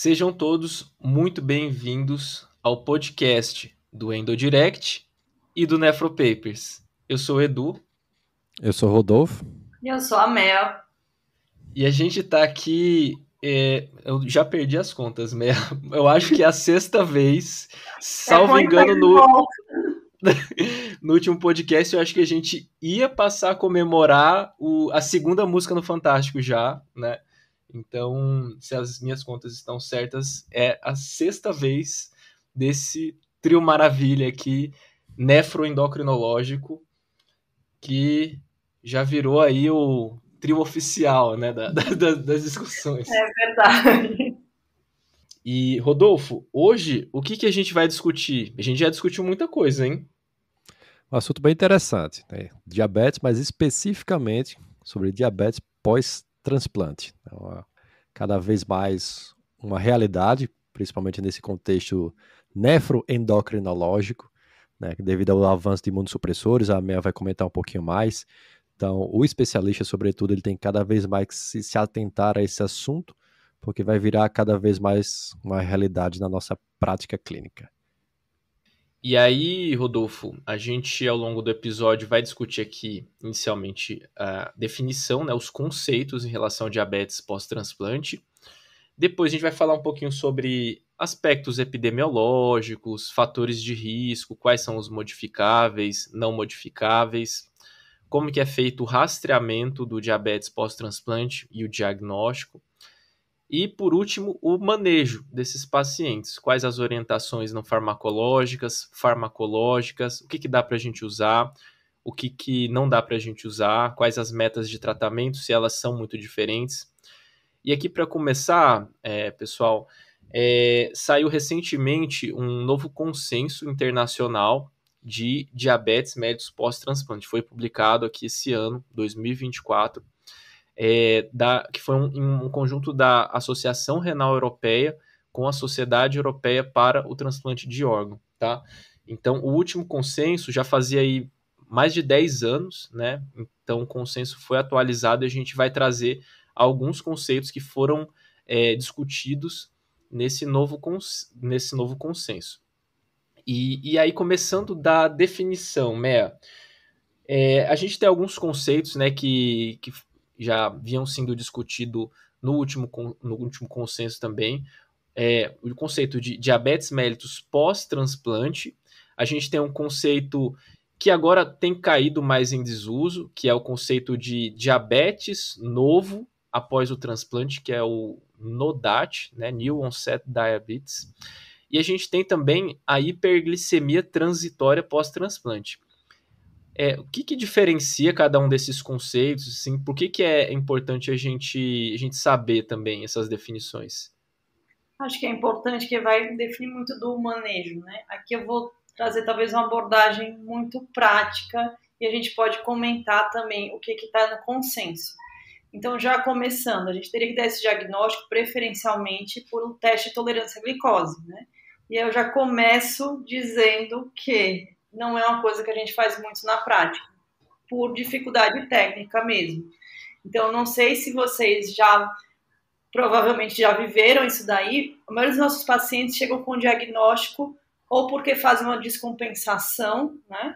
Sejam todos muito bem-vindos ao podcast do EndoDirect e do Nefropapers. Eu sou o Edu. Eu sou o Rodolfo. E eu sou a Mel. E a gente tá aqui... eu já perdi as contas, Mel. Eu acho que é a sexta vez, salvo engano, no último podcast, eu acho que a gente ia passar a comemorar a segunda música no Fantástico já, né? Então, se as minhas contas estão certas, é a sexta vez desse trio maravilha aqui, nefroendocrinológico, que já virou aí o trio oficial, né, das discussões. É verdade. E, Rodolfo, hoje, o que a gente vai discutir? A gente já discutiu muita coisa, hein? Um assunto bem interessante, né? Diabetes, mas especificamente sobre diabetes pós-transplante. Então, cada vez mais uma realidade, principalmente nesse contexto nefroendocrinológico, né? Devido ao avanço de imunossupressores, a Mel vai comentar um pouquinho mais. Então, o especialista, sobretudo, ele tem cada vez mais que se atentar a esse assunto, porque vai virar cada vez mais uma realidade na nossa prática clínica. E aí, Rodolfo, a gente ao longo do episódio vai discutir aqui inicialmente a definição, né, os conceitos em relação ao diabetes pós-transplante. Depois a gente vai falar um pouquinho sobre aspectos epidemiológicos, fatores de risco, quais são os modificáveis, não modificáveis, como que é feito o rastreamento do diabetes pós-transplante e o diagnóstico. E, por último, o manejo desses pacientes. Quais as orientações não farmacológicas, farmacológicas, o que dá para a gente usar, o que não dá para a gente usar, quais as metas de tratamento, se elas são muito diferentes. E aqui, para começar, pessoal, saiu recentemente um novo consenso internacional de diabetes médios pós-transplante. Foi publicado aqui esse ano, 2024. Que foi um conjunto da Associação Renal Europeia com a Sociedade Europeia para o Transplante de Órgão, tá? Então, o último consenso já fazia aí mais de 10 anos, né? Então, o consenso foi atualizado e a gente vai trazer alguns conceitos que foram discutidos nesse novo consenso. E aí, começando da definição, Mea, a gente tem alguns conceitos, né, que já haviam sido discutidos no último consenso também. O conceito de diabetes mellitus pós-transplante. A gente tem um conceito que agora tem caído mais em desuso, que é o conceito de diabetes novo após o transplante, que é o NODAT, né, New Onset Diabetes. E a gente tem também a hiperglicemia transitória pós-transplante. O que diferencia cada um desses conceitos? Assim, por que é importante a gente saber também essas definições? Acho que é importante que vai definir muito do manejo, né? Aqui eu vou trazer talvez uma abordagem muito prática e a gente pode comentar também o que está no consenso. Então, já começando, a gente teria que dar esse diagnóstico preferencialmente por um teste de tolerância à glicose, né? E eu já começo dizendo que não é uma coisa que a gente faz muito na prática, por dificuldade técnica mesmo. Então, não sei se vocês provavelmente já viveram isso daí. A maioria dos nossos pacientes chegam com diagnóstico ou porque fazem uma descompensação, né?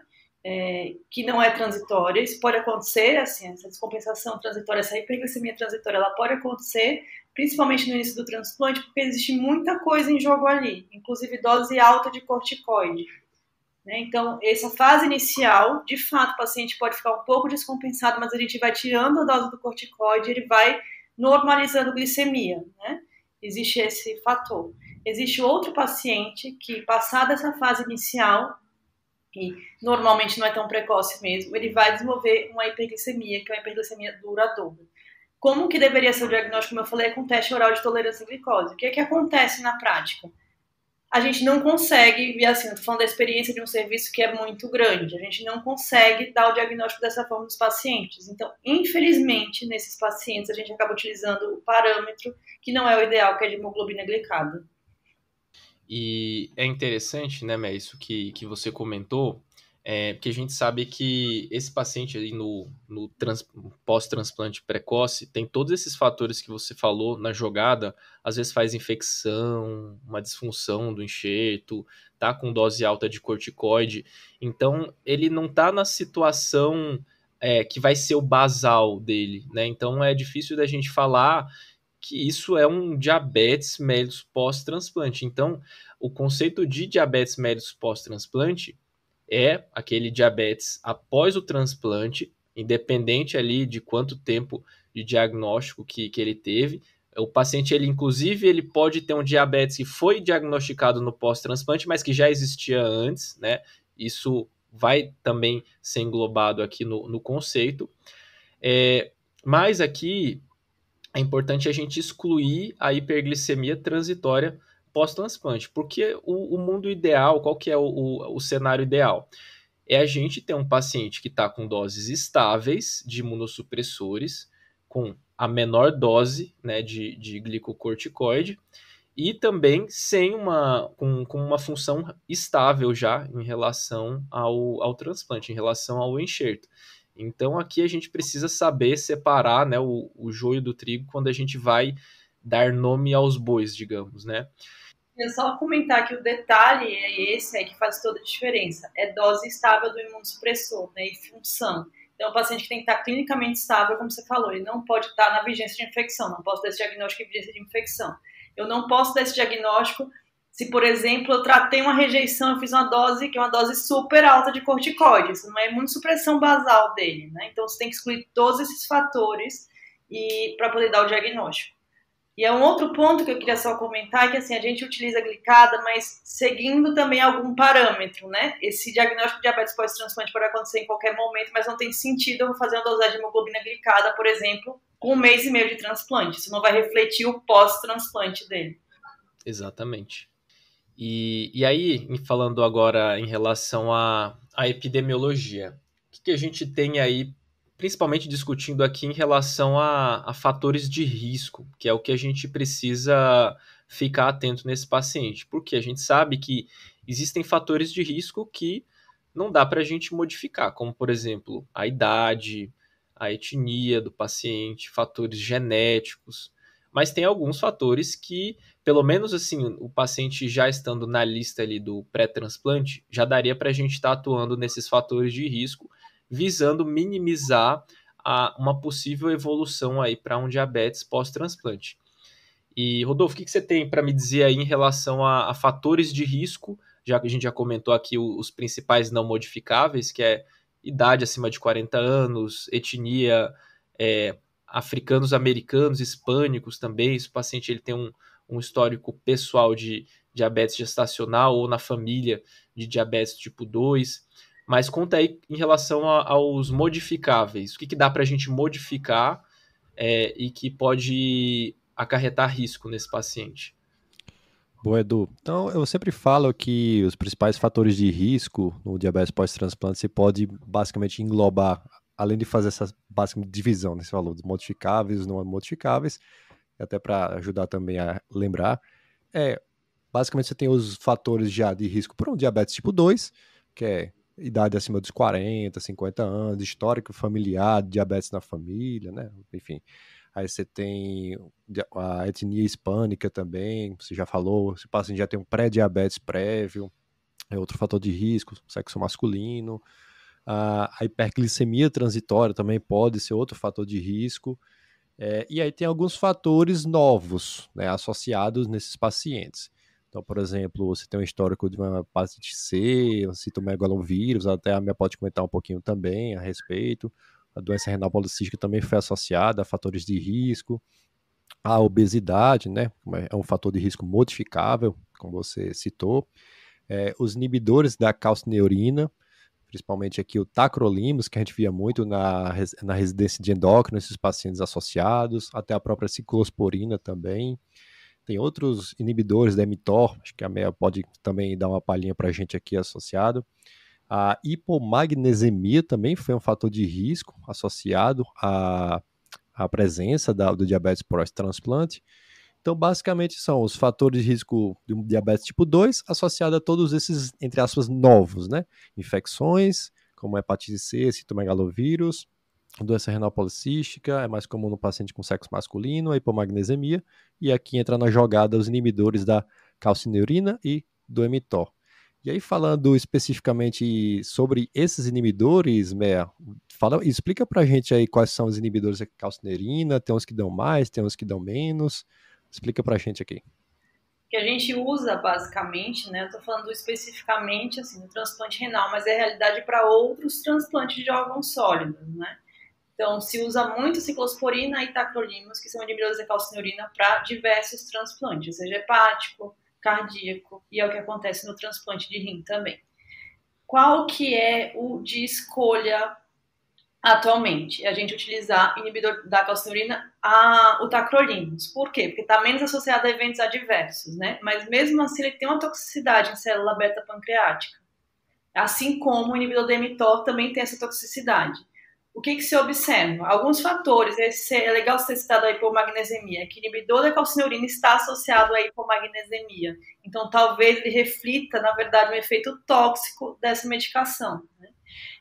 Que não é transitória. Isso pode acontecer, assim, essa descompensação transitória, essa hiperglicemia transitória, ela pode acontecer, principalmente no início do transplante, porque existe muita coisa em jogo ali, inclusive dose alta de corticoide. Né? Então, essa fase inicial, de fato, o paciente pode ficar um pouco descompensado, mas a gente vai tirando a dose do corticoide, ele vai normalizando a glicemia, né? Existe esse fator. Existe outro paciente que, passada essa fase inicial, que normalmente não é tão precoce mesmo, ele vai desenvolver uma hiperglicemia, que é uma hiperglicemia duradoura. Como que deveria ser o diagnóstico, como eu falei, é com teste oral de tolerância à glicose. O que acontece na prática? A gente não consegue, e assim, eu tô falando da experiência de um serviço que é muito grande, a gente não consegue dar o diagnóstico dessa forma nos pacientes. Então, infelizmente, nesses pacientes, a gente acaba utilizando o parâmetro que não é o ideal, que é de hemoglobina glicada. E é interessante, né, Mé, isso que você comentou, Porque a gente sabe que esse paciente aí no pós-transplante precoce tem todos esses fatores que você falou na jogada, às vezes faz infecção, uma disfunção do enxerto, tá com dose alta de corticoide, então ele não tá na situação que vai ser o basal dele, né? Então é difícil da gente falar que isso é um diabetes mellitus pós-transplante. Então, o conceito de diabetes mellitus pós-transplante é aquele diabetes após o transplante, independente ali de quanto tempo de diagnóstico que ele teve. O paciente, ele inclusive, ele pode ter um diabetes que foi diagnosticado no pós-transplante, mas que já existia antes, né? Isso vai também ser englobado aqui no conceito. Mas aqui é importante a gente excluir a hiperglicemia transitória pós-transplante, porque o mundo ideal, qual que é o cenário ideal? É a gente ter um paciente que está com doses estáveis de imunossupressores, com a menor dose, né, de glicocorticoide, e também com uma função estável já em relação ao transplante, em relação ao enxerto. Então aqui a gente precisa saber separar, né, o joio do trigo quando a gente vai dar nome aos bois, digamos, né? É só comentar que o detalhe é esse que faz toda a diferença. É dose estável do imunossupressor, né, e função. Então, o paciente que tem que estar clinicamente estável, como você falou, ele não pode estar na vigência de infecção, não posso dar esse diagnóstico de vigência de infecção. Eu não posso dar esse diagnóstico se, por exemplo, eu tratei uma rejeição, eu fiz uma dose que é uma dose super alta de corticoide. Isso não é imunossupressão basal dele, né? Então, você tem que excluir todos esses fatores para poder dar o diagnóstico. E é um outro ponto que eu queria só comentar, que assim, a gente utiliza a glicada, mas seguindo também algum parâmetro, né? Esse diagnóstico de diabetes pós-transplante pode acontecer em qualquer momento, mas não tem sentido eu fazer uma dosagem de hemoglobina glicada, por exemplo, com 1 mês e meio de transplante. Isso não vai refletir o pós-transplante dele. Exatamente. E aí, falando agora em relação à epidemiologia, o que a gente tem aí, principalmente discutindo aqui em relação a fatores de risco, que é o que a gente precisa ficar atento nesse paciente, porque a gente sabe que existem fatores de risco que não dá para a gente modificar, como, por exemplo, a idade, a etnia do paciente, fatores genéticos, mas tem alguns fatores que, pelo menos assim, o paciente já estando na lista ali do pré-transplante, já daria para a gente estar atuando nesses fatores de risco, visando minimizar uma possível evolução aí para um diabetes pós-transplante. E, Rodolfo, o que você tem para me dizer aí em relação a fatores de risco, já que a gente já comentou aqui os principais não modificáveis, que é idade acima de 40 anos, etnia, africanos, americanos, hispânicos também, se o paciente ele tem um histórico pessoal de diabetes gestacional ou na família de diabetes tipo 2. Mas conta aí em relação aos modificáveis. O que dá para a gente modificar e que pode acarretar risco nesse paciente? Boa, Edu. Então, eu sempre falo que os principais fatores de risco no diabetes pós-transplante se pode basicamente englobar, além de fazer essa básica divisão, né, você falou, dos modificáveis, não modificáveis, até para ajudar também a lembrar, basicamente você tem os fatores já de risco para um diabetes tipo 2, que é idade acima dos 40, 50 anos, histórico familiar, diabetes na família, né? Enfim. Aí você tem a etnia hispânica também, você já falou, se o paciente já tem um pré-diabetes prévio, é outro fator de risco, sexo masculino. A hiperglicemia transitória também pode ser outro fator de risco. E aí tem alguns fatores novos, né, associados nesses pacientes. Então, por exemplo, você tem um histórico de uma hepatite C, um citomegalovírus, até a minha pode comentar um pouquinho também a respeito. A doença renal policística também foi associada a fatores de risco. A obesidade, né, é um fator de risco modificável, como você citou. Os inibidores da calcineurina, principalmente aqui o tacrolimus, que a gente via muito na residência de endócrino, esses pacientes associados, até a própria ciclosporina também. Tem outros inibidores da mTOR, acho que a Meia pode também dar uma palhinha para a gente aqui associado. A hipomagnesemia também foi um fator de risco associado à presença do diabetes pós-transplante. Então, basicamente, são os fatores de risco de um diabetes tipo 2 associados a todos esses, entre aspas, novos, né? Infecções, como hepatite C, citomegalovírus, doença renal policística, é mais comum no paciente com sexo masculino, a hipomagnesemia, e aqui entra na jogada os inibidores da calcineurina e do mTOR. E aí, falando especificamente sobre esses inibidores, Mea, explica pra gente aí quais são os inibidores da calcineurina, tem uns que dão mais, tem uns que dão menos, explica pra gente aqui. Que a gente usa basicamente, né? Eu tô falando especificamente assim, no transplante renal, mas é realidade para outros transplantes de órgãos sólidos, né? Então, se usa muito ciclosporina e tacrolimus, que são inibidores da calcineurina, para diversos transplantes, seja hepático, cardíaco, e é o que acontece no transplante de rim também. Qual que é o de escolha atualmente? A gente utilizar inibidor da calcineurina, o tacrolimus. Por quê? Porque está menos associado a eventos adversos, né? Mas mesmo assim ele tem uma toxicidade em célula beta-pancreática. Assim como o inibidor do mTOR também tem essa toxicidade. O que se observa? Alguns fatores, é legal ser citado a hipomagnesemia, que o inibidor da calcineurina está associado à hipomagnesemia. Então, talvez ele reflita, na verdade, um efeito tóxico dessa medicação, né?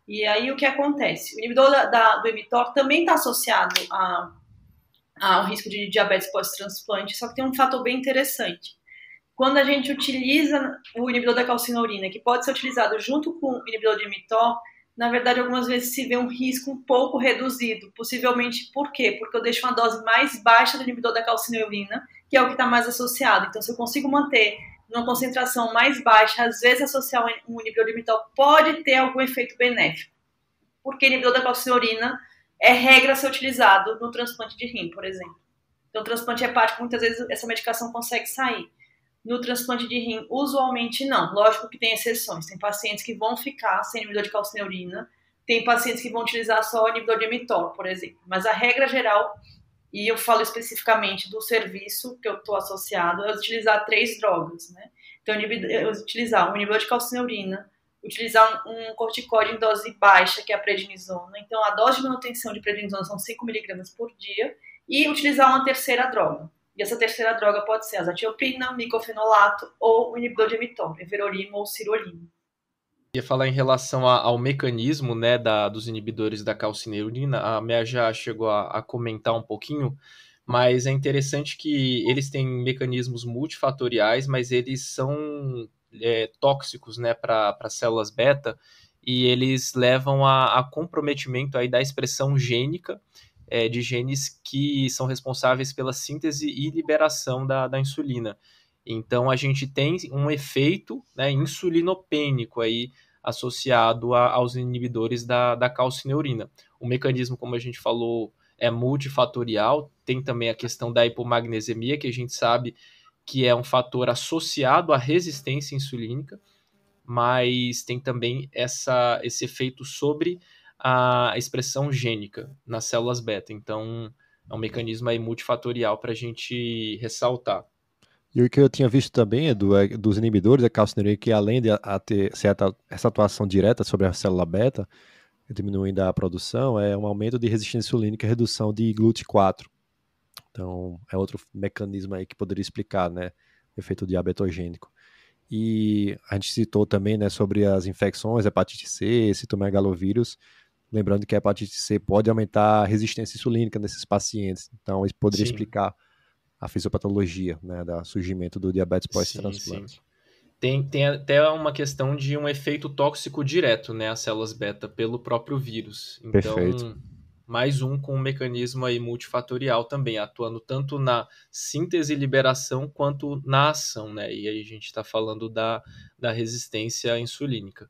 E aí, o que acontece? O inibidor do mTOR também está associado ao risco de diabetes pós-transplante, só que tem um fator bem interessante. Quando a gente utiliza o inibidor da calcineurina, que pode ser utilizado junto com o inibidor de mTOR, na verdade, algumas vezes se vê um risco um pouco reduzido. Possivelmente, por quê? Porque eu deixo uma dose mais baixa do inibidor da calcineurina, que é o que está mais associado. Então, se eu consigo manter uma concentração mais baixa, às vezes associar um inibidor de mTOR pode ter algum efeito benéfico. Porque o inibidor da calcineurina é regra a ser utilizado no transplante de rim, por exemplo. Então, o transplante hepático, muitas vezes, essa medicação consegue sair. No transplante de rim, usualmente não. Lógico que tem exceções. Tem pacientes que vão ficar sem inibidor de calcineurina, tem pacientes que vão utilizar só o inibidor de mTOR, por exemplo. Mas a regra geral, e eu falo especificamente do serviço que eu estou associado, é utilizar 3 drogas, né? Então, utilizar um inibidor de calcineurina, utilizar um corticoide em dose baixa, que é a prednisona. Então, a dose de manutenção de prednisona são 5 mg por dia, e utilizar uma terceira droga. E essa terceira droga pode ser azathioprina, micofenolato ou o inibidor de mTOR, everolimo ou sirolimo. Ia falar em relação ao mecanismo, né, dos inibidores da calcineurina, a Mea já chegou a comentar um pouquinho, mas é interessante que eles têm mecanismos multifatoriais, mas eles são tóxicos, né, para células beta, e eles levam a comprometimento aí da expressão gênica de genes que são responsáveis pela síntese e liberação da insulina. Então, a gente tem um efeito, né, insulinopênico aí associado aos inibidores da calcineurina. O mecanismo, como a gente falou, é multifatorial. Tem também a questão da hipomagnesemia, que a gente sabe que é um fator associado à resistência insulínica, mas tem também esse efeito sobre a expressão gênica nas células beta. Então, é um mecanismo aí multifatorial para a gente ressaltar. E o que eu tinha visto também, Edu, dos inibidores da calcineurina, que além de ter essa atuação direta sobre a célula beta, diminuindo a produção, é um aumento de resistência insulínica e redução de GLUT4. Então, é outro mecanismo aí que poderia explicar, né, o efeito diabetogênico. E a gente citou também, né, sobre as infecções, hepatite C, citomegalovírus, lembrando que a hepatite C pode aumentar a resistência insulínica nesses pacientes. Então, isso poderia explicar a fisiopatologia, né, do surgimento do diabetes pós-transplante. Tem até uma questão de um efeito tóxico direto, né, às células beta pelo próprio vírus. Então, perfeito. Mais um com um mecanismo aí multifatorial também, atuando tanto na síntese e liberação quanto na ação, né? E aí a gente está falando da resistência insulínica.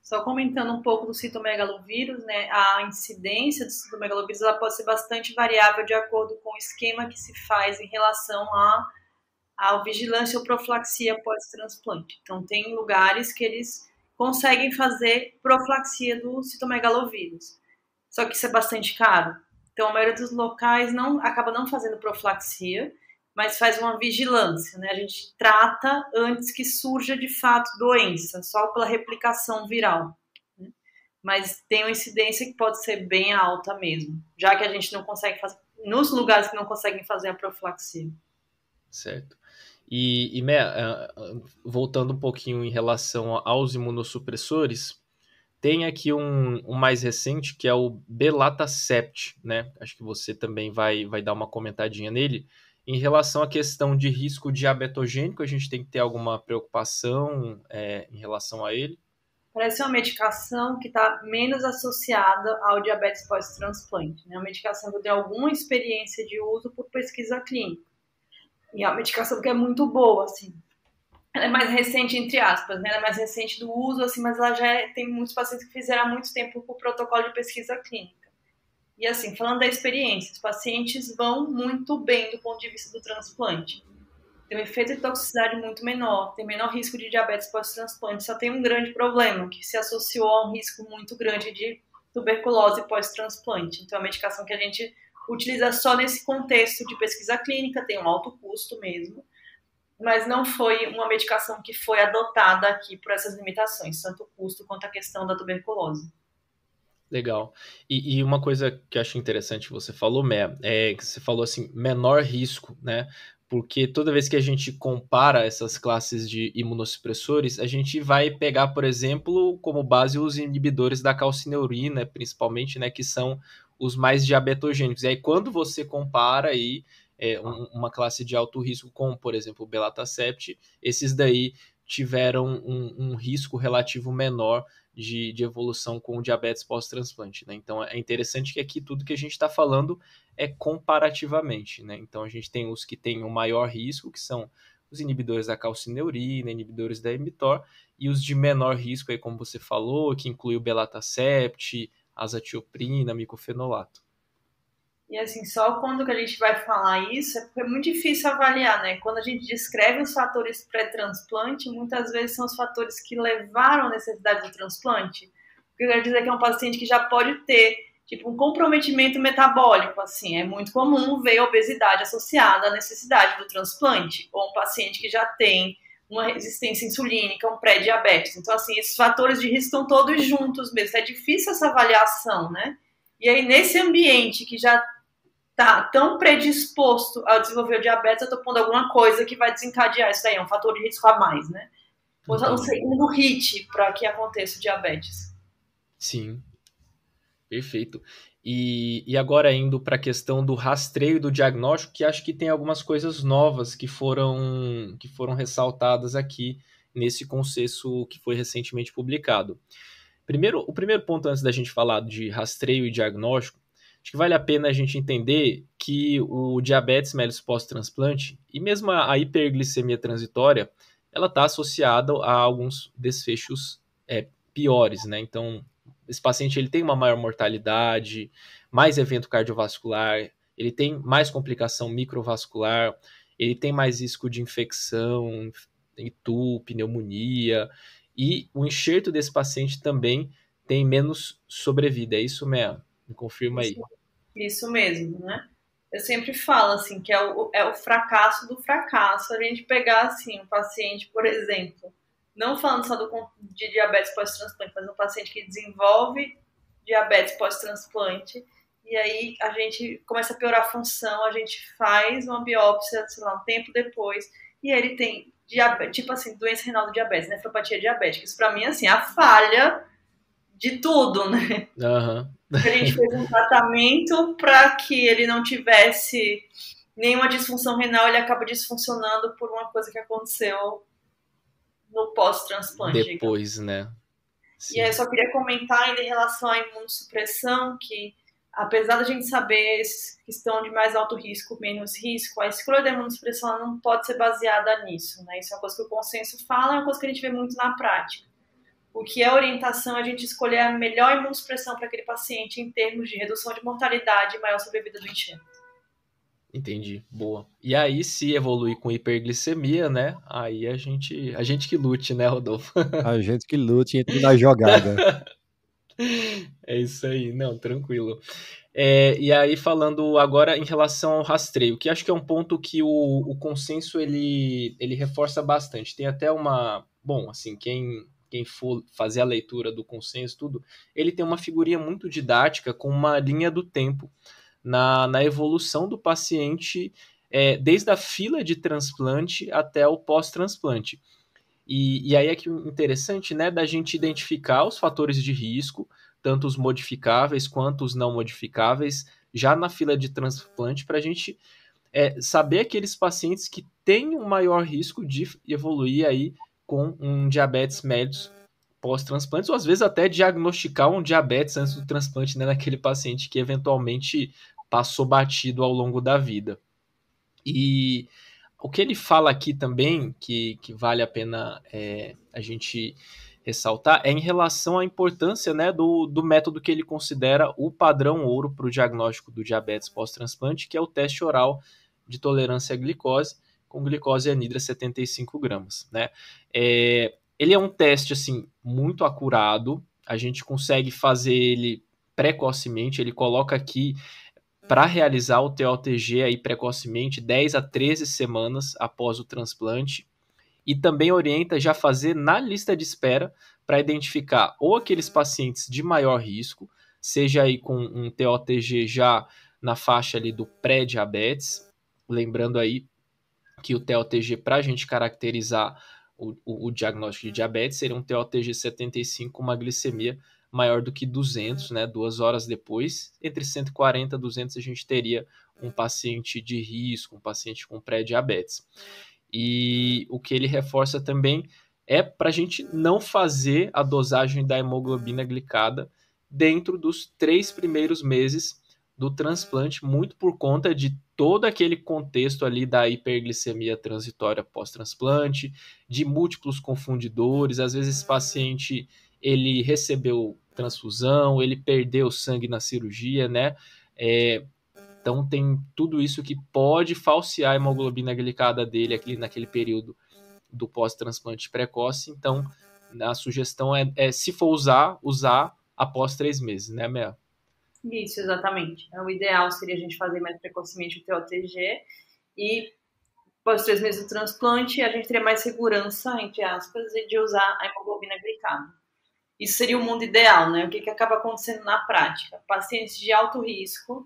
Só comentando um pouco do citomegalovírus, né? A incidência do citomegalovírus ela pode ser bastante variável de acordo com o esquema que se faz em relação à vigilância ou profilaxia pós-transplante. Então, tem lugares que eles conseguem fazer profilaxia do citomegalovírus. Só que isso é bastante caro. Então, a maioria dos locais acaba não fazendo profilaxia, mas faz uma vigilância, né? A gente trata antes que surja de fato doença, só pela replicação viral, né? Mas tem uma incidência que pode ser bem alta mesmo, já que a gente não consegue nos lugares que não conseguem fazer a profilaxia. Certo. E Mea, voltando um pouquinho em relação aos imunossupressores, tem aqui um mais recente, que é o Belatacept, né? Acho que você também vai dar uma comentadinha nele. Em relação à questão de risco diabetogênico, a gente tem que ter alguma preocupação em relação a ele? Parece uma medicação que está menos associada ao diabetes pós-transplante, né? Uma medicação que eu tenho alguma experiência de uso por pesquisa clínica. E é uma medicação que é muito boa, assim. Ela é mais recente, entre aspas, né? Ela é mais recente do uso, assim, mas ela já tem muitos pacientes que fizeram há muito tempo o protocolo de pesquisa clínica. E assim, falando da experiência, os pacientes vão muito bem do ponto de vista do transplante. Tem um efeito de toxicidade muito menor, tem menor risco de diabetes pós-transplante, só tem um grande problema, que se associou a um risco muito grande de tuberculose pós-transplante. Então, é uma medicação que a gente utiliza só nesse contexto de pesquisa clínica, tem um alto custo mesmo, mas não foi uma medicação que foi adotada aqui por essas limitações, tanto o custo quanto a questão da tuberculose. Legal. E uma coisa que eu acho interessante que você falou, Mé, é que você falou assim, menor risco, né? Porque toda vez que a gente compara essas classes de imunossupressores, a gente vai pegar, por exemplo, como base os inibidores da calcineurina, principalmente, né, que são os mais diabetogênicos. E aí, quando você compara aí uma classe de alto risco, como, por exemplo, o Belatacept, esses daí tiveram um risco relativo menor de evolução com o diabetes pós-transplante, né? Então é interessante que aqui tudo que a gente está falando é comparativamente, né? Então a gente tem os que têm o maior risco, que são os inibidores da calcineurina, inibidores da mTOR, e os de menor risco, aí, como você falou, que inclui o Belatacept, azatioprina, micofenolato. E assim, só quando que a gente vai falar isso, é porque é muito difícil avaliar, né? Quando a gente descreve os fatores pré-transplante, muitas vezes são os fatores que levaram à necessidade do transplante. O que eu quero dizer é que é um paciente que já pode ter, tipo, um comprometimento metabólico, assim. É muito comum ver obesidade associada à necessidade do transplante. Ou um paciente que já tem uma resistência insulínica, um pré-diabetes. Então, assim, esses fatores de risco estão todos juntos mesmo. É difícil essa avaliação, né? E aí, nesse ambiente que já tá tão predisposto a desenvolver o diabetes, eu tô pondo alguma coisa que vai desencadear isso aí, é um fator de risco a mais, né? Ou um segundo hit para que aconteça o diabetes. Sim, perfeito. E agora indo para a questão do rastreio do diagnóstico, que acho que tem algumas coisas novas que foram ressaltadas aqui nesse consenso que foi recentemente publicado. O primeiro ponto antes da gente falar de rastreio e diagnóstico, acho que vale a pena a gente entender que o diabetes mellitus pós-transplante e mesmo a hiperglicemia transitória, ela está associada a alguns desfechos piores, né? Então, esse paciente ele tem uma maior mortalidade, mais evento cardiovascular, ele tem mais complicação microvascular, ele tem mais risco de infecção, itu, pneumonia, e o enxerto desse paciente também tem menos sobrevida. É isso mesmo? Me confirma aí. Isso mesmo, né? Eu sempre falo, assim, que é o fracasso do fracasso a gente pegar, assim, um paciente, por exemplo, não falando só de diabetes pós-transplante, mas um paciente que desenvolve diabetes pós-transplante, e aí a gente começa a piorar a função, a gente faz uma biópsia, sei lá, um tempo depois, e ele tem diabetes, tipo assim, doença renal do diabetes, nefropatia diabética. Isso pra mim, assim, é a falha de tudo, né? Uhum. A gente fez um tratamento para que ele não tivesse nenhuma disfunção renal, ele acaba disfuncionando por uma coisa que aconteceu no pós-transplante. Depois, né? Sim. E aí eu só queria comentar ainda em relação à imunossupressão, que apesar da gente saber esses que estão de mais alto risco, menos risco, a escolha da imunossupressão não pode ser baseada nisso, né? Isso é uma coisa que o consenso fala, é uma coisa que a gente vê muito na prática. O que é orientação é a gente escolher a melhor imunossupressão para aquele paciente em termos de redução de mortalidade e maior sobrevida do enxerto. Entendi, boa. E aí, se evoluir com hiperglicemia, né? Aí a gente que lute, né, Rodolfo? A gente que lute e entre na jogada. É isso aí, não, tranquilo. E aí, falando agora em relação ao rastreio, que acho que é um ponto que o consenso ele reforça bastante. Tem até uma. Bom, assim, quem for fazer a leitura do consenso, tudo, ele tem uma figurinha muito didática com uma linha do tempo na evolução do paciente, desde a fila de transplante até o pós-transplante. E aí é que o interessante, né, da gente identificar os fatores de risco, tanto os modificáveis quanto os não modificáveis, já na fila de transplante, para a gente saber aqueles pacientes que têm um maior risco de evoluir aí com um diabetes mellitus pós-transplante, ou às vezes até diagnosticar um diabetes antes do transplante, né, naquele paciente que eventualmente passou batido ao longo da vida. E o que ele fala aqui também, que vale a pena a gente ressaltar, é em relação à importância, né, do método que ele considera o padrão ouro para o diagnóstico do diabetes pós-transplante, que é o teste oral de tolerância à glicose, com glicose anidra 75 gramas. Né? Ele é um teste assim, muito acurado, a gente consegue fazer ele precocemente, ele coloca aqui para realizar o TOTG aí precocemente 10 a 13 semanas após o transplante, e também orienta já fazer na lista de espera para identificar ou aqueles pacientes de maior risco, seja aí com um TOTG já na faixa ali do pré-diabetes, lembrando aí que o TOTG, para a gente caracterizar o diagnóstico de diabetes, seria um TOTG 75 com uma glicemia maior do que 200, né? 2 horas depois, entre 140 e 200 a gente teria um paciente de risco, um paciente com pré-diabetes. E o que ele reforça também é para a gente não fazer a dosagem da hemoglobina glicada dentro dos 3 primeiros meses do transplante, muito por conta de todo aquele contexto ali da hiperglicemia transitória pós-transplante, de múltiplos confundidores, às vezes esse paciente ele recebeu transfusão, ele perdeu sangue na cirurgia, né? Então tem tudo isso que pode falsear a hemoglobina glicada dele aqui naquele período do pós-transplante precoce. Então a sugestão é se for usar após 3 meses, né, Mel? Isso, exatamente. O ideal seria a gente fazer mais precocemente o TOTG e após 3 meses do transplante a gente teria mais segurança, entre aspas, de usar a hemoglobina glicada. Isso seria o mundo ideal, né? O que acaba acontecendo na prática? Pacientes de alto risco.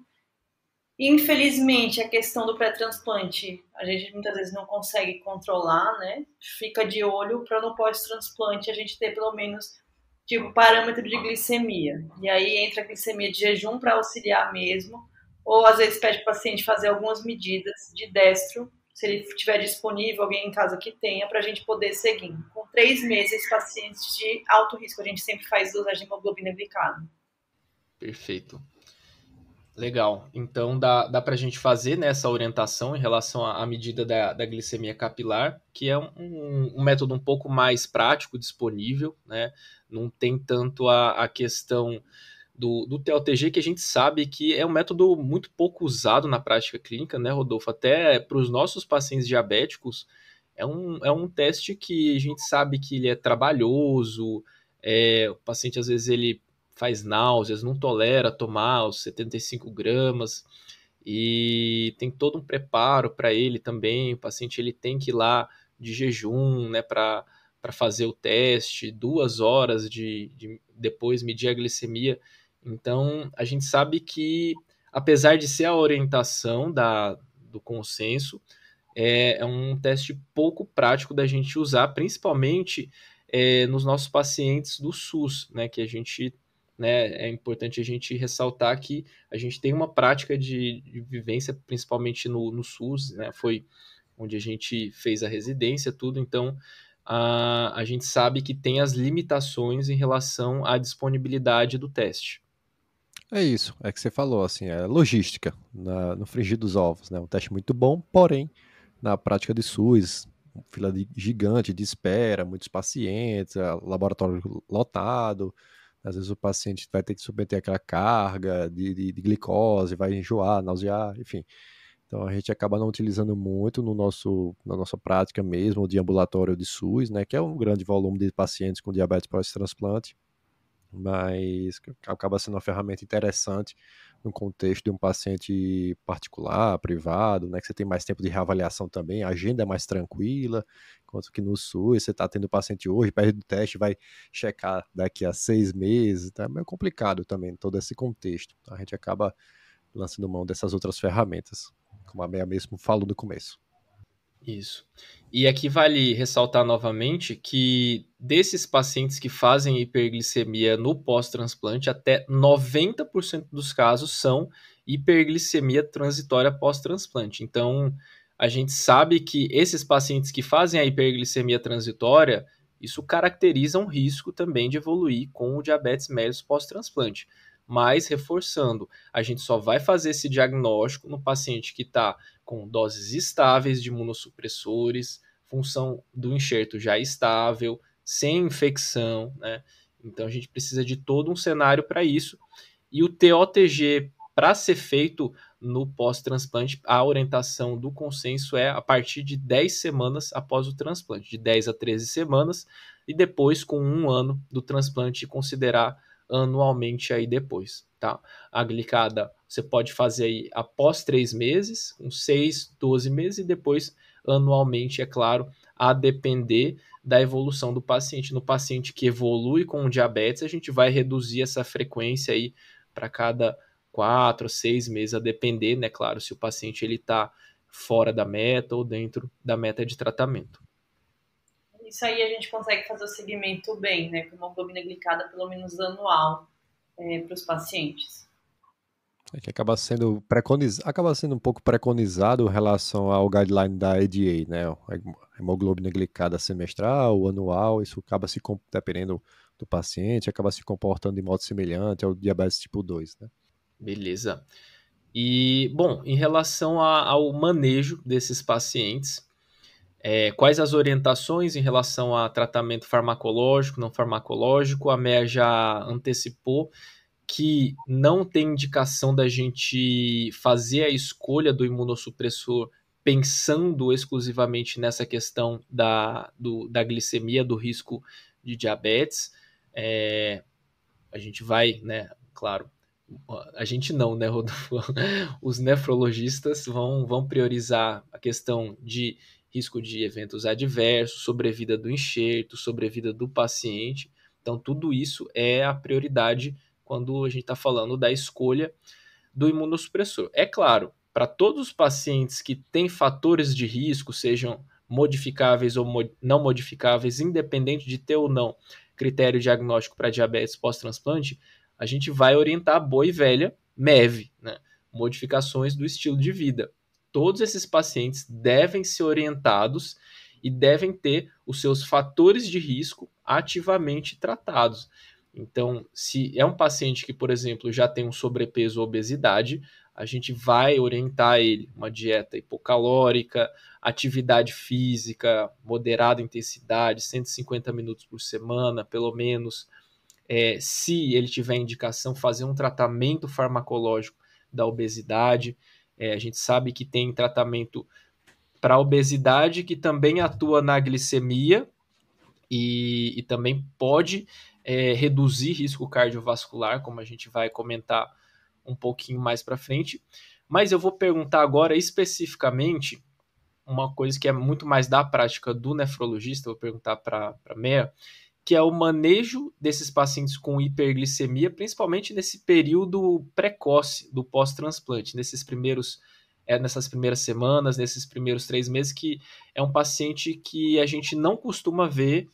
Infelizmente, a questão do pré-transplante, a gente muitas vezes não consegue controlar, né? Fica de olho para no pós-transplante a gente ter pelo menos tipo parâmetro de glicemia. E aí entra a glicemia de jejum para auxiliar mesmo, ou às vezes pede para o paciente fazer algumas medidas de destro, se ele tiver disponível, alguém em casa que tenha, para a gente poder seguir. Com 3 meses, pacientes de alto risco, a gente sempre faz dosagem de hemoglobina glicada. Perfeito. Legal. Então dá para a gente fazer, né, essa orientação em relação à medida da glicemia capilar, que é um método um pouco mais prático, disponível, né? Não tem tanto a questão do TOTG, que a gente sabe que é um método muito pouco usado na prática clínica, né, Rodolfo? Até para os nossos pacientes diabéticos, é um teste que a gente sabe que ele é trabalhoso, o paciente às vezes ele faz náuseas, não tolera tomar os 75 gramas, e tem todo um preparo para ele também. O paciente ele tem que ir lá de jejum, né, para fazer o teste, 2 horas depois medir a glicemia. Então, a gente sabe que, apesar de ser a orientação do consenso, é um teste pouco prático da gente usar, principalmente nos nossos pacientes do SUS, né, que a gente, né, é importante a gente ressaltar que a gente tem uma prática de vivência, principalmente no SUS, né, foi onde a gente fez a residência, tudo, então a gente sabe que tem as limitações em relação à disponibilidade do teste. É isso, é que você falou, assim, é logística, no frigir dos ovos, né? Um teste muito bom, porém, na prática de SUS, fila gigante de espera, muitos pacientes, laboratório lotado, às vezes o paciente vai ter que submeter aquela carga de glicose, vai enjoar, nausear, enfim. Então a gente acaba não utilizando muito na nossa prática mesmo, de ambulatório de SUS, né? Que é um grande volume de pacientes com diabetes pós-transplante, mas acaba sendo uma ferramenta interessante no contexto de um paciente particular, privado, né, que você tem mais tempo de reavaliação também, a agenda é mais tranquila, enquanto que no SUS você está tendo paciente hoje, perde o teste, vai checar daqui a 6 meses, tá? É meio complicado também todo esse contexto. A gente acaba lançando mão dessas outras ferramentas, como a Meia mesmo falou no começo. Isso. E aqui vale ressaltar novamente que desses pacientes que fazem hiperglicemia no pós-transplante, até 90% dos casos são hiperglicemia transitória pós-transplante. Então, a gente sabe que esses pacientes que fazem a hiperglicemia transitória, isso caracteriza um risco também de evoluir com o diabetes mellitus pós-transplante. Mas, reforçando, a gente só vai fazer esse diagnóstico no paciente que está com doses estáveis de imunossupressores, função do enxerto já estável, sem infecção, né? Então a gente precisa de todo um cenário para isso. E o TOTG, para ser feito no pós-transplante, a orientação do consenso é a partir de 10 semanas após o transplante, de 10 a 13 semanas, e depois, com 1 ano do transplante, considerar anualmente aí depois, tá? A glicada você pode fazer aí após 3 meses, uns 6, 12 meses, e depois anualmente, é claro, a depender da evolução do paciente. No paciente que evolui com o diabetes, a gente vai reduzir essa frequência aí para cada 4, 6 meses, a depender, né, claro, se o paciente ele está fora da meta ou dentro da meta de tratamento. Isso aí a gente consegue fazer o segmento bem, né, com hemoglobina glicada pelo menos anual para os pacientes. Que acaba sendo um pouco preconizado em relação ao guideline da ADA, né? A hemoglobina glicada semestral, anual, isso acaba se, dependendo do paciente, acaba se comportando de modo semelhante ao diabetes tipo 2, né? Beleza. E, bom, em relação ao manejo desses pacientes, quais as orientações em relação a tratamento farmacológico, não farmacológico? A MEA já antecipou que não tem indicação da gente fazer a escolha do imunossupressor pensando exclusivamente nessa questão da glicemia, do risco de diabetes. A gente vai, né, claro, a gente não, né, Rodolfo? Os nefrologistas vão priorizar a questão de risco de eventos adversos, sobrevida do enxerto, sobrevida do paciente. Então, tudo isso é a prioridade quando a gente está falando da escolha do imunossupressor. É claro, para todos os pacientes que têm fatores de risco, sejam modificáveis ou não modificáveis, independente de ter ou não critério diagnóstico para diabetes pós-transplante, a gente vai orientar a boa e velha MEV, né? Modificações do estilo de vida. Todos esses pacientes devem ser orientados e devem ter os seus fatores de risco ativamente tratados. Então, se é um paciente que, por exemplo, já tem um sobrepeso ou obesidade, a gente vai orientar ele uma dieta hipocalórica, atividade física, moderada intensidade, 150 minutos por semana, pelo menos. Se ele tiver indicação, fazer um tratamento farmacológico da obesidade. A gente sabe que tem tratamento para obesidade que também atua na glicemia e também pode reduzir risco cardiovascular, como a gente vai comentar um pouquinho mais para frente. Mas eu vou perguntar agora especificamente uma coisa que é muito mais da prática do nefrologista, vou perguntar para a Meia, que é o manejo desses pacientes com hiperglicemia, principalmente nesse período precoce do pós-transplante, nessas primeiras semanas, nesses primeiros 3 meses, que é um paciente que a gente não costuma ver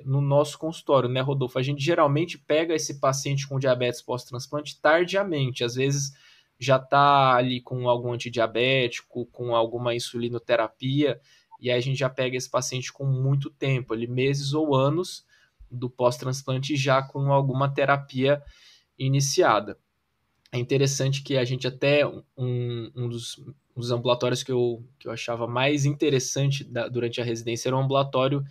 no nosso consultório, né, Rodolfo? A gente geralmente pega esse paciente com diabetes pós-transplante tardiamente, às vezes já está ali com algum antidiabético, com alguma insulinoterapia, e aí a gente já pega esse paciente com muito tempo, ali meses ou anos do pós-transplante, já com alguma terapia iniciada. É interessante que a gente até, um dos ambulatórios que eu achava mais interessante durante a residência era um ambulatório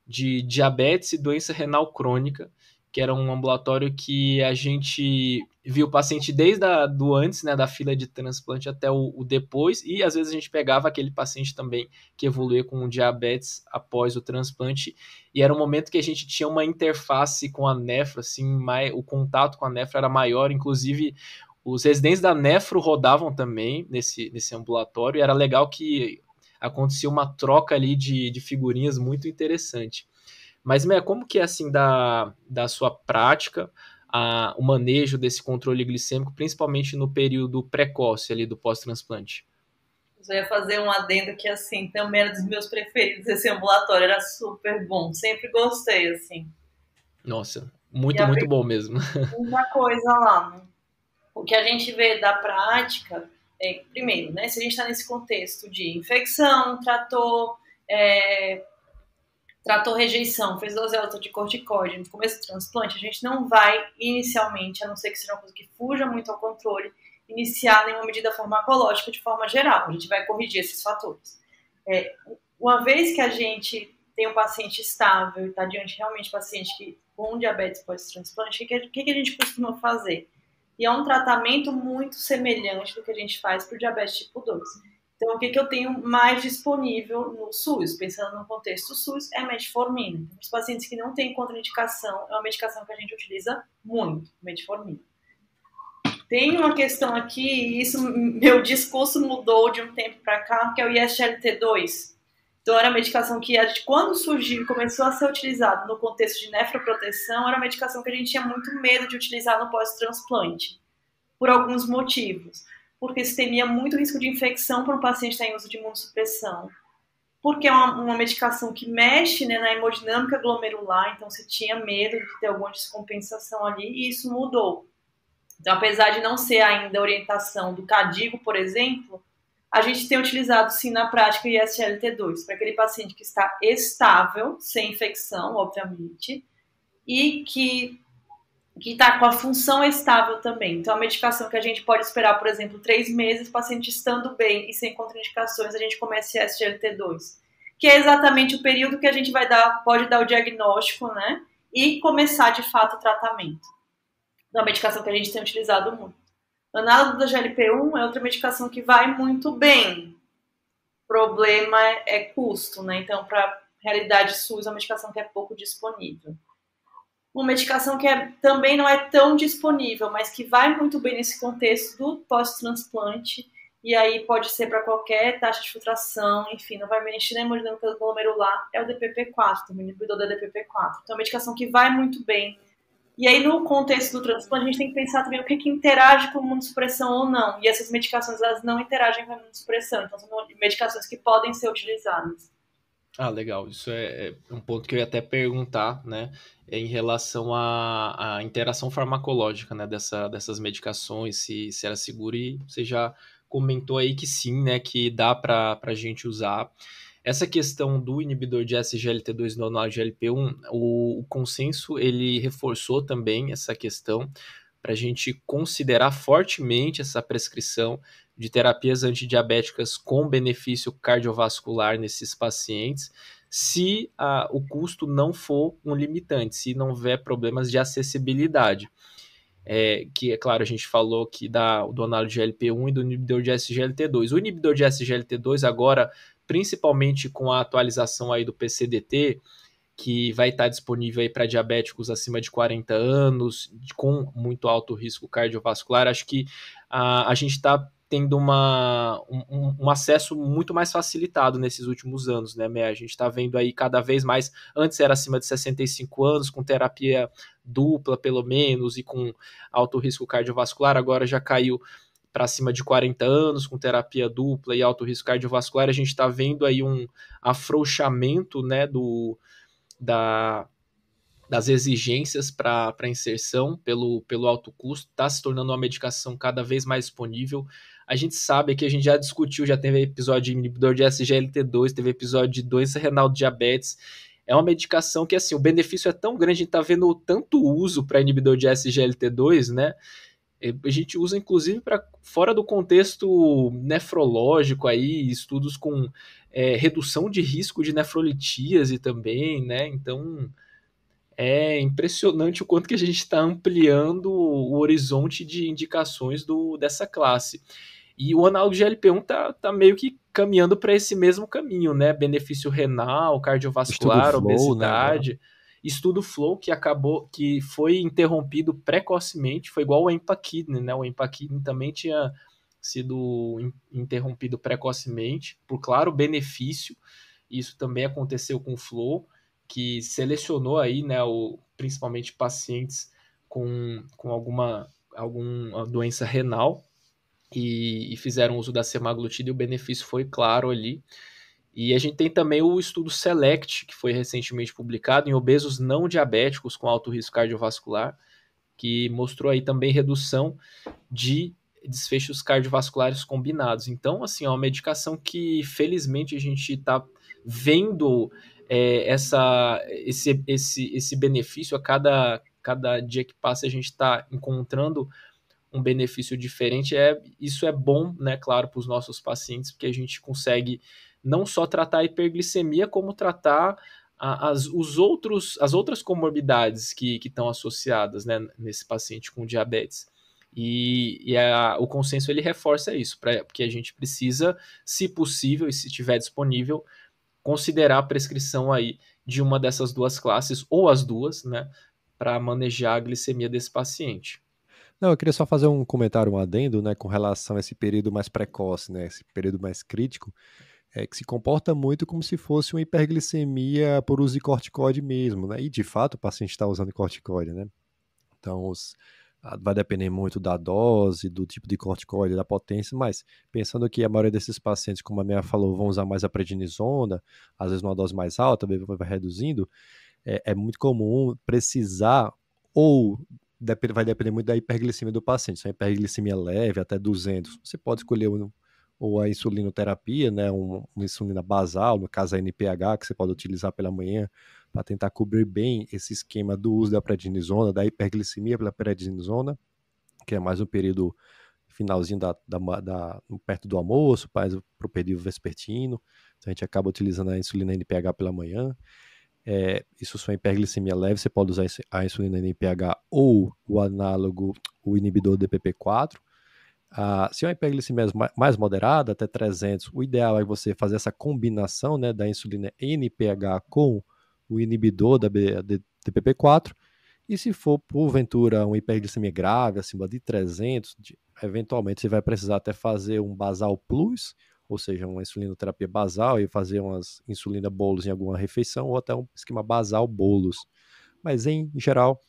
de diabetes e doença renal crônica, que era um ambulatório que a gente viu o paciente desde do antes, né, da fila de transplante até o depois, e às vezes a gente pegava aquele paciente também que evoluía com diabetes após o transplante, e era um momento que a gente tinha uma interface com a nefro, assim, o contato com a nefro era maior, inclusive os residentes da nefro rodavam também nesse ambulatório, e era legal que acontecia uma troca ali de figurinhas muito interessante. Mas, Meia, como que é assim da sua prática o manejo desse controle glicêmico, principalmente no período precoce ali do pós-transplante? Eu ia fazer um adendo que, assim, também era dos meus preferidos, esse ambulatório era super bom, sempre gostei, assim. Nossa, muito bom mesmo. Uma coisa lá, né? O que a gente vê da prática primeiro, né, se a gente está nesse contexto de infecção, tratou rejeição, fez dose alta de corticoide no começo do transplante, a gente não vai inicialmente, a não ser que seja uma coisa que fuja muito ao controle, iniciar nenhuma medida farmacológica de forma geral. A gente vai corrigir esses fatores. Uma vez que a gente tem um paciente estável e está diante realmente de paciente com diabetes pós-transplante, o que a gente costuma fazer? E é um tratamento muito semelhante do que a gente faz para o diabetes tipo 2. Então, o que eu tenho mais disponível no SUS, pensando no contexto SUS, é a metformina. Os pacientes que não têm contraindicação, é uma medicação que a gente utiliza muito, metformina. Tem uma questão aqui, e isso, meu discurso mudou de um tempo para cá, que é o ISGLT2. Então, era a medicação que, quando surgiu e começou a ser utilizado no contexto de nefroproteção, era uma medicação que a gente tinha muito medo de utilizar no pós-transplante, por alguns motivos. Porque se temia muito risco de infecção para um paciente que está em uso de imunossupressão. Porque é uma medicação que mexe, né, na hemodinâmica glomerular, então se tinha medo de ter alguma descompensação ali, e isso mudou. Então, apesar de não ser ainda a orientação do CADIGO, por exemplo, a gente tem utilizado, sim, na prática o ISGLT2, para aquele paciente que está estável, sem infecção, obviamente, e que está com a função estável também. Então, a medicação que a gente pode esperar, por exemplo, 3 meses, o paciente estando bem e sem contraindicações, a gente começa o ISGLT2, que é exatamente o período que a gente pode dar o diagnóstico, né, e começar, de fato, o tratamento. Então, a medicação que a gente tem utilizado muito. O análogo da GLP-1 é outra medicação que vai muito bem. O problema é custo, né? Então, para a realidade SUS, é uma medicação que é pouco disponível. Uma medicação que também não é tão disponível, mas que vai muito bem nesse contexto do pós-transplante, e aí pode ser para qualquer taxa de filtração, enfim, não vai mexer na hemodinâmica glomerular, é o DPP-4, também inibidor da DPP-4. Então, é uma medicação que vai muito bem. E aí, no contexto do transplante, a gente tem que pensar também o que interage com a imunossupressão ou não. E essas medicações, elas não interagem com a imunossupressão. Então, são medicações que podem ser utilizadas. Ah, legal. Isso é um ponto que eu ia até perguntar, né? Em relação à interação farmacológica, né? Dessas medicações, se era seguro. E você já comentou aí que sim, né? Que dá para a gente usar. Essa questão do inibidor de SGLT2 no GLP-1, o consenso ele reforçou também essa questão para a gente considerar fortemente essa prescrição de terapias antidiabéticas com benefício cardiovascular nesses pacientes, se o custo não for um limitante, se não houver problemas de acessibilidade. Que é claro, a gente falou que do análogo de GLP-1 e do inibidor de SGLT2. O inibidor de SGLT2 agora, principalmente com a atualização aí do PCDT, que vai estar disponível aí para diabéticos acima de 40 anos, com muito alto risco cardiovascular, acho que a gente está tendo um acesso muito mais facilitado nesses últimos anos, né, Mé? A gente está vendo aí cada vez mais, antes era acima de 65 anos, com terapia dupla, pelo menos, e com alto risco cardiovascular, agora já caiu para cima de 40 anos, com terapia dupla e alto risco cardiovascular. A gente está vendo aí um afrouxamento, né, das exigências para inserção pelo alto custo, está se tornando uma medicação cada vez mais disponível. A gente sabe que a gente já discutiu, já teve episódio de inibidor de SGLT2, teve episódio de doença renal de diabetes. É uma medicação que, assim, o benefício é tão grande, a gente está vendo tanto uso para inibidor de SGLT2, né? A gente usa, inclusive, para fora do contexto nefrológico, aí, estudos com redução de risco de nefrolitíase também, né? Então, é impressionante o quanto que a gente está ampliando o horizonte de indicações dessa classe. E o análogo de GLP-1 tá meio que caminhando para esse mesmo caminho, né? Benefício renal, cardiovascular, obesidade. Né? Estudo FLOW que foi interrompido precocemente, foi igual o Empaquidne, né? O Empaquidne também tinha sido interrompido precocemente, por claro benefício. Isso também aconteceu com o FLOW, que selecionou aí, né, principalmente pacientes com alguma doença renal e fizeram uso da semaglutida e o benefício foi claro ali. E a gente tem também o estudo SELECT, que foi recentemente publicado em obesos não diabéticos com alto risco cardiovascular, que mostrou aí também redução de desfechos cardiovasculares combinados. Então, assim, é uma medicação que, felizmente, a gente está vendo esse benefício a cada dia que passa, a gente está encontrando um benefício diferente. Isso é bom, né, claro, para os nossos pacientes, porque a gente consegue não só tratar a hiperglicemia, como tratar as outras comorbidades que estão associadas, né, nesse paciente com diabetes. O consenso ele reforça isso, porque a gente precisa, se possível e se estiver disponível, considerar a prescrição aí de uma dessas duas classes, ou as duas, né, para manejar a glicemia desse paciente. Não, eu queria só fazer um comentário, um adendo, né, com relação a esse período mais precoce, né, esse período mais crítico, que se comporta muito como se fosse uma hiperglicemia por uso de corticoide mesmo, né, e de fato o paciente está usando corticoide, né, então vai depender muito da dose, do tipo de corticoide, da potência, mas pensando que a maioria desses pacientes, como a minha falou, vão usar mais a prednisona, às vezes numa dose mais alta, vai reduzindo, é muito comum precisar ou vai depender muito da hiperglicemia do paciente. Se é uma hiperglicemia leve, até 200, você pode escolher ou a insulinoterapia, né, uma insulina basal, no caso a NPH, que você pode utilizar pela manhã, para tentar cobrir bem esse esquema do uso da prednisona, da hiperglicemia pela prednisona, que é mais um período finalzinho perto do almoço, para o período vespertino. Então a gente acaba utilizando a insulina NPH pela manhã. Isso só é hiperglicemia leve, você pode usar a insulina NPH ou o análogo, o inibidor DPP-4. Se é uma hiperglicemia mais moderada, até 300, o ideal é você fazer essa combinação, né, da insulina NPH com o inibidor da DPP-4, e se for, porventura, uma hiperglicemia grave, acima de 300, eventualmente você vai precisar até fazer um basal plus, ou seja, uma insulinoterapia basal e fazer umas insulina bolos em alguma refeição, ou até um esquema basal bolos. Mas, em geral,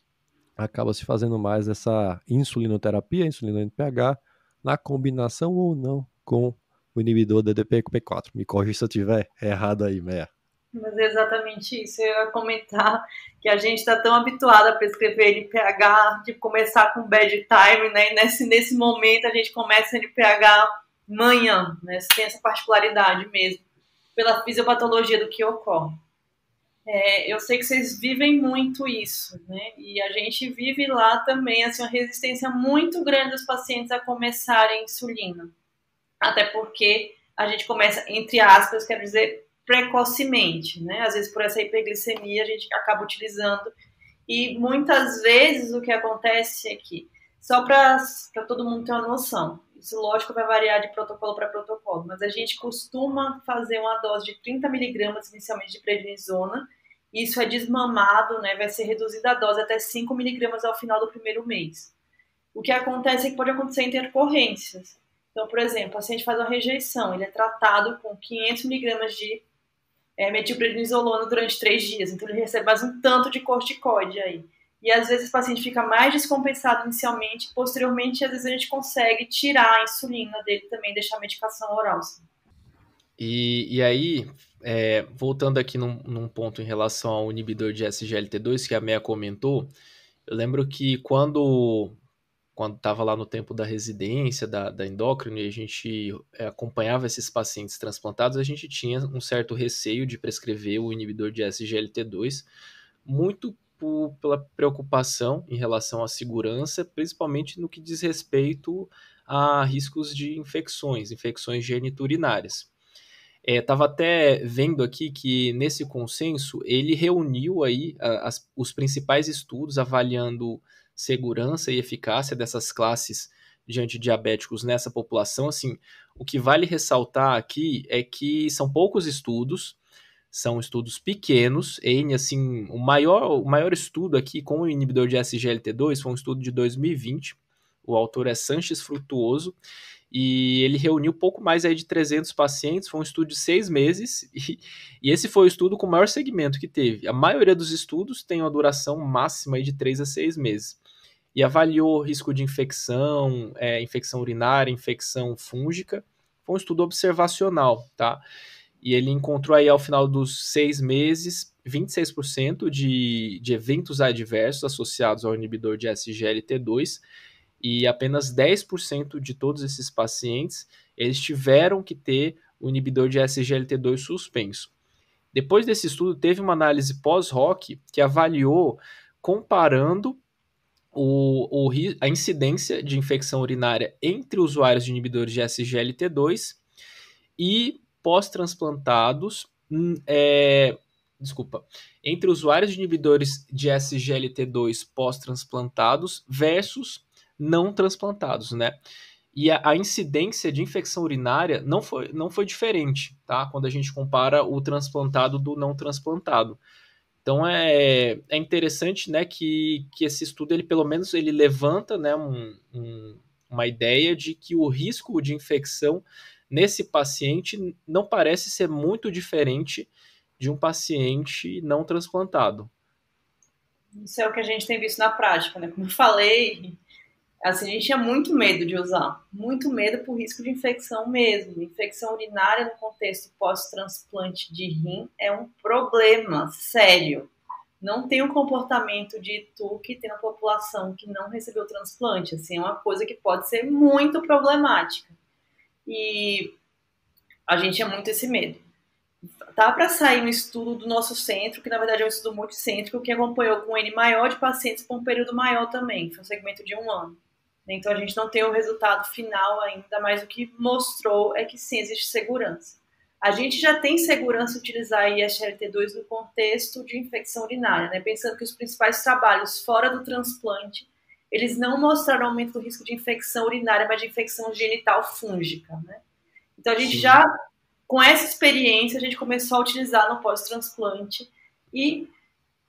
acaba se fazendo mais essa insulinoterapia, insulina NPH, na combinação ou não com o inibidor da DPP-4. Me corrija se eu estiver errado aí, Meia. Mas é exatamente isso. Eu ia comentar que a gente está tão habituado a prescrever NPH, de começar com bad time, né? E nesse momento a gente começa NPH manhã, né? Tem essa particularidade mesmo, pela fisiopatologia do que ocorre. Eu sei que vocês vivem muito isso, né? E a gente vive lá também, assim, uma resistência muito grande dos pacientes a começarem insulina. Até porque a gente começa, entre aspas, quero dizer, precocemente, né? Às vezes por essa hiperglicemia a gente acaba utilizando. E muitas vezes o que acontece é que, só para todo mundo ter uma noção, isso lógico vai variar de protocolo para protocolo, mas a gente costuma fazer uma dose de 30 miligramas inicialmente de prednisona, isso é desmamado, né? Vai ser reduzida a dose até 5 miligramas ao final do primeiro mês. O que acontece é que pode acontecer intercorrências. Então, por exemplo, o paciente faz uma rejeição, ele é tratado com 500 miligramas de metilprednisolona durante 3 dias, então ele recebe mais um tanto de corticoide aí. E às vezes o paciente fica mais descompensado inicialmente, posteriormente às vezes a gente consegue tirar a insulina dele também, deixar a medicação oral. E aí, voltando aqui num ponto em relação ao inibidor de SGLT2 que a Meia comentou, eu lembro que quando estava lá no tempo da residência da endócrino e a gente acompanhava esses pacientes transplantados, a gente tinha um certo receio de prescrever o inibidor de SGLT2, muito pela preocupação em relação à segurança, principalmente no que diz respeito a riscos de infecções geniturinárias. Estava até vendo aqui que nesse consenso ele reuniu aí os principais estudos avaliando segurança e eficácia dessas classes de antidiabéticos nessa população. Assim, o que vale ressaltar aqui é que são poucos estudos, são estudos pequenos. Assim, o maior estudo aqui com o inibidor de SGLT2 foi um estudo de 2020. O autor é Sanches Frutuoso e ele reuniu pouco mais aí de 300 pacientes. Foi um estudo de 6 meses e esse foi o estudo com o maior segmento que teve. A maioria dos estudos tem uma duração máxima aí de 3 a 6 meses. e avaliou risco de infecção, infecção urinária, infecção fúngica. Foi um estudo observacional, tá? E ele encontrou aí ao final dos 6 meses 26% de eventos adversos associados ao inibidor de SGLT2 e apenas 10% de todos esses pacientes eles tiveram que ter o inibidor de SGLT2 suspenso. Depois desse estudo, teve uma análise pós-hoc que avaliou comparando a incidência de infecção urinária entre usuários de inibidores de SGLT2 e pós-transplantados, entre usuários de inibidores de SGLT2 pós-transplantados versus não transplantados, né? E a incidência de infecção urinária não foi diferente, tá? Quando a gente compara o transplantado do não transplantado. Então é interessante, né, que esse estudo, ele pelo menos ele levanta, né, uma ideia de que o risco de infecção nesse paciente não parece ser muito diferente de um paciente não transplantado. Isso é o que a gente tem visto na prática, né? Como eu falei, assim, a gente tinha muito medo de usar, muito medo por risco de infecção mesmo. Infecção urinária no contexto pós-transplante de rim é um problema sério. Não tem um comportamento de tu que tem uma população que não recebeu transplante, assim, é uma coisa que pode ser muito problemática. E a gente tinha muito esse medo. Tá para sair um estudo do nosso centro, que na verdade é um estudo multicêntrico, que acompanhou com um N maior de pacientes por um período maior também, foi um segmento de 1 ano. Então a gente não tem o resultado final ainda, mas o que mostrou é que sim, existe segurança. A gente já tem segurança utilizar SGLT2 no contexto de infecção urinária, né? Pensando que os principais trabalhos fora do transplante, eles não mostraram aumento do risco de infecção urinária, mas de infecção genital fúngica, né? Então a gente já, com essa experiência, a gente começou a utilizar no pós-transplante e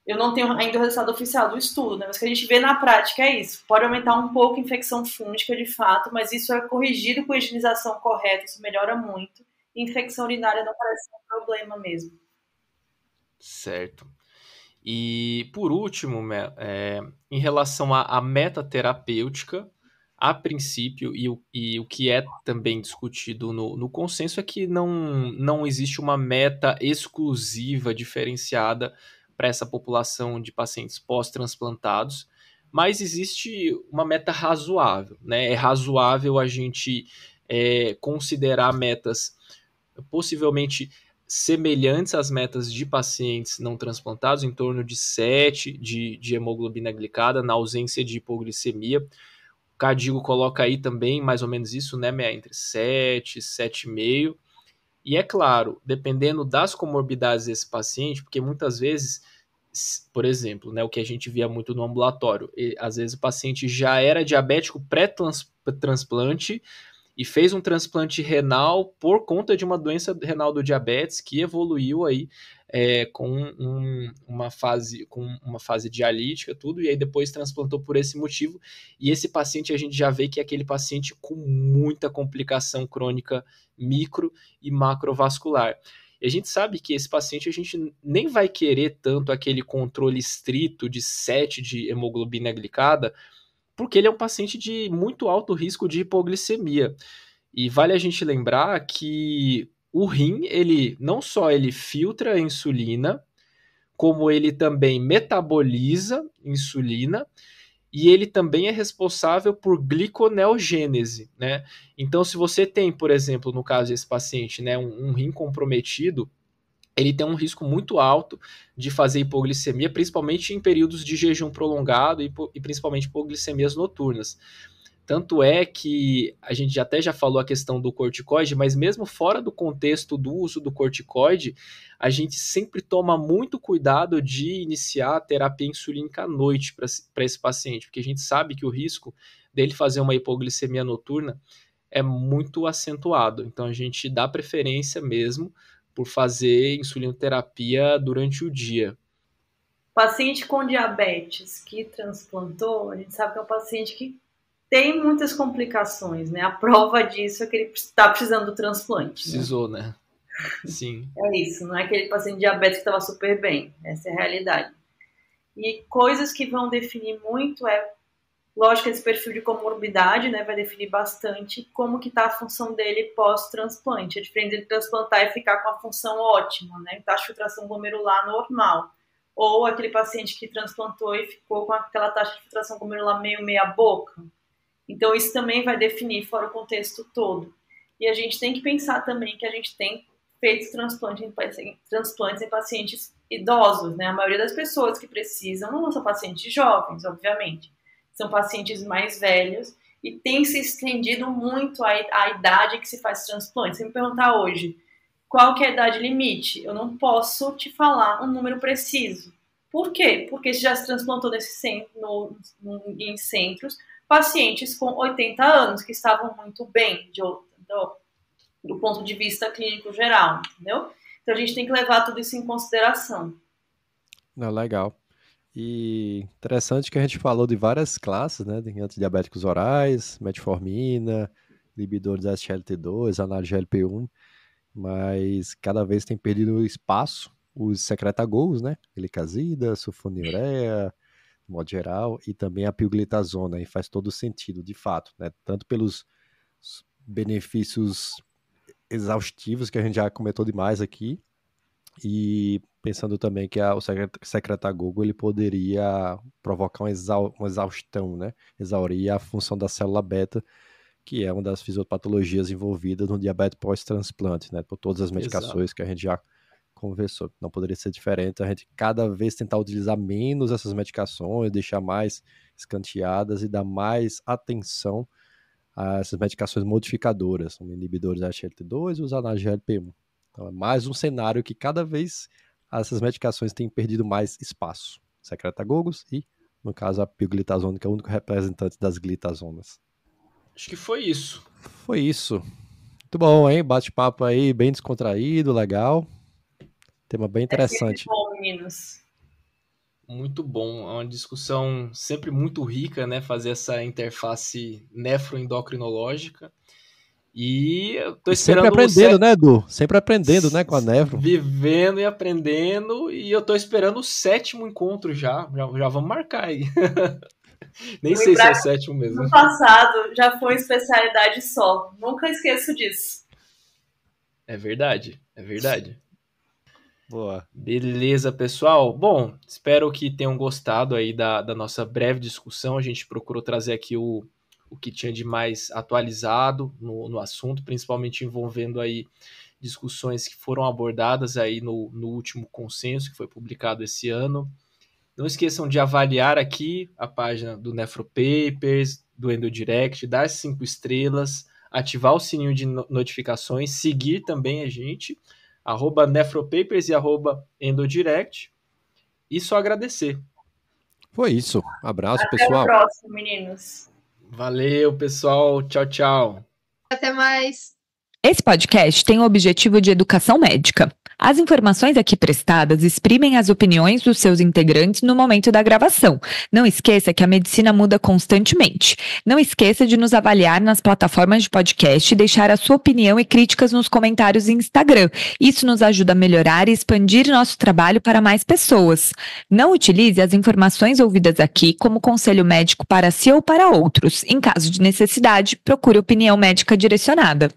eu não tenho ainda o resultado oficial do estudo, né? Mas o que a gente vê na prática é isso. Pode aumentar um pouco a infecção fúngica, de fato, mas isso é corrigido com a higienização correta, isso melhora muito. E infecção urinária não parece ser um problema mesmo. Certo. E, por último, em relação à meta terapêutica, a princípio, e o que é também discutido no consenso é que não existe uma meta exclusiva, diferenciada para essa população de pacientes pós-transplantados, mas existe uma meta razoável, né? É razoável a gente considerar metas possivelmente semelhantes às metas de pacientes não transplantados, em torno de 7 de hemoglobina glicada, na ausência de hipoglicemia. O Cadigo coloca aí também mais ou menos isso, né, entre 7 e 7,5. E é claro, dependendo das comorbidades desse paciente, porque muitas vezes, por exemplo, né, o que a gente via muito no ambulatório, às vezes o paciente já era diabético pré-transplante e fez um transplante renal por conta de uma doença renal do diabetes que evoluiu aí com uma fase dialítica, tudo, e aí depois transplantou por esse motivo, e esse paciente a gente já vê que é aquele paciente com muita complicação crônica micro e macrovascular. E a gente sabe que esse paciente a gente nem vai querer tanto aquele controle estrito de 7 de hemoglobina glicada, porque ele é um paciente de muito alto risco de hipoglicemia. E vale a gente lembrar que o rim, ele não só ele filtra a insulina, como ele também metaboliza insulina, e ele também é responsável por gliconeogênese, né? Então, se você tem, por exemplo, no caso desse paciente, né, um rim comprometido, ele tem um risco muito alto de fazer hipoglicemia, principalmente em períodos de jejum prolongado e principalmente hipoglicemias noturnas. Tanto é que a gente até já falou a questão do corticoide, mas mesmo fora do contexto do uso do corticoide, a gente sempre toma muito cuidado de iniciar a terapia insulínica à noite para esse paciente, porque a gente sabe que o risco dele fazer uma hipoglicemia noturna é muito acentuado. Então a gente dá preferência mesmo por fazer insulinoterapia durante o dia. Paciente com diabetes que transplantou, a gente sabe que é um paciente que tem muitas complicações, né? A prova disso é que ele está precisando do transplante. Precisou, né? Sim. É isso, não é aquele paciente diabético que estava super bem. Essa é a realidade. E coisas que vão definir muito é Lógico que esse perfil de comorbidade, né, vai definir bastante como que está a função dele pós-transplante. A diferença de transplantar e ficar com a função ótima, né, taxa de filtração glomerular normal. Ou aquele paciente que transplantou e ficou com aquela taxa de filtração glomerular meio meia boca. Então isso também vai definir fora o contexto todo. E a gente tem que pensar também que a gente tem feito transplantes em pacientes idosos, né? A maioria das pessoas que precisam não são pacientes jovens, obviamente. São pacientes mais velhos e tem se estendido muito a idade que se faz transplante. Se me perguntar hoje qual que é a idade limite, eu não posso te falar um número preciso. Por quê? Porque já se transplantou em centros pacientes com 80 anos que estavam muito bem do ponto de vista clínico geral, entendeu? Então a gente tem que levar tudo isso em consideração. Não, legal. E interessante que a gente falou de várias classes, né? De antidiabéticos orais, metformina, inibidores da SGLT2, análise-GLP-1, mas cada vez tem perdido espaço os secretagogos, né? Glicazida, sulfonilureia, de modo geral, e também a pioglitazona, e faz todo sentido, de fato, né? Tanto pelos benefícios exaustivos que a gente já comentou demais aqui, e pensando também que o secretagogo ele poderia provocar uma exaustão, né? Exaurir a função da célula beta, que é uma das fisiopatologias envolvidas no diabetes pós-transplante, né? Por todas as medicações Exato. Que a gente já conversou. Não poderia ser diferente, a gente cada vez tentar utilizar menos essas medicações, deixar mais escanteadas e dar mais atenção a essas medicações modificadoras, os inibidores da SGLT2 e os análise-GLP-1. Então é mais um cenário que cada vez essas medicações têm perdido mais espaço. Secretagogos e, no caso, a pioglitazona, que é o único representante das glitazonas. Acho que foi isso. Foi isso. Muito bom, hein? Bate-papo aí, bem descontraído, legal. Tema bem interessante. É bom, meninos. Muito bom. É uma discussão sempre muito rica, né? Fazer essa interface nefroendocrinológica. E eu tô esperando... Sempre aprendendo, né, Edu? Sempre aprendendo, né, com a nefro. Vivendo e aprendendo. E eu tô esperando o 7º encontro já. Já vamos marcar aí. Nem sei se é o 7º mesmo. No passado já foi especialidade só. Nunca esqueço disso. É verdade, é verdade. Boa. Beleza, pessoal. Bom, espero que tenham gostado aí da nossa breve discussão. A gente procurou trazer aqui o que tinha de mais atualizado no assunto, principalmente envolvendo aí discussões que foram abordadas aí no último consenso que foi publicado esse ano. Não esqueçam de avaliar aqui a página do NephroPapers, do EndoDirect, dar 5 estrelas, ativar o sininho de notificações, seguir também a gente, @NephroPapers e @EndoDirect, e só agradecer. Foi isso. Abraço, Até pessoal. Até o próximo, meninos. Valeu, pessoal. Tchau, tchau. Até mais. Esse podcast tem o objetivo de educação médica. As informações aqui prestadas exprimem as opiniões dos seus integrantes no momento da gravação. Não esqueça que a medicina muda constantemente. Não esqueça de nos avaliar nas plataformas de podcast e deixar a sua opinião e críticas nos comentários em Instagram. Isso nos ajuda a melhorar e expandir nosso trabalho para mais pessoas. Não utilize as informações ouvidas aqui como conselho médico para si ou para outros. Em caso de necessidade, procure opinião médica direcionada.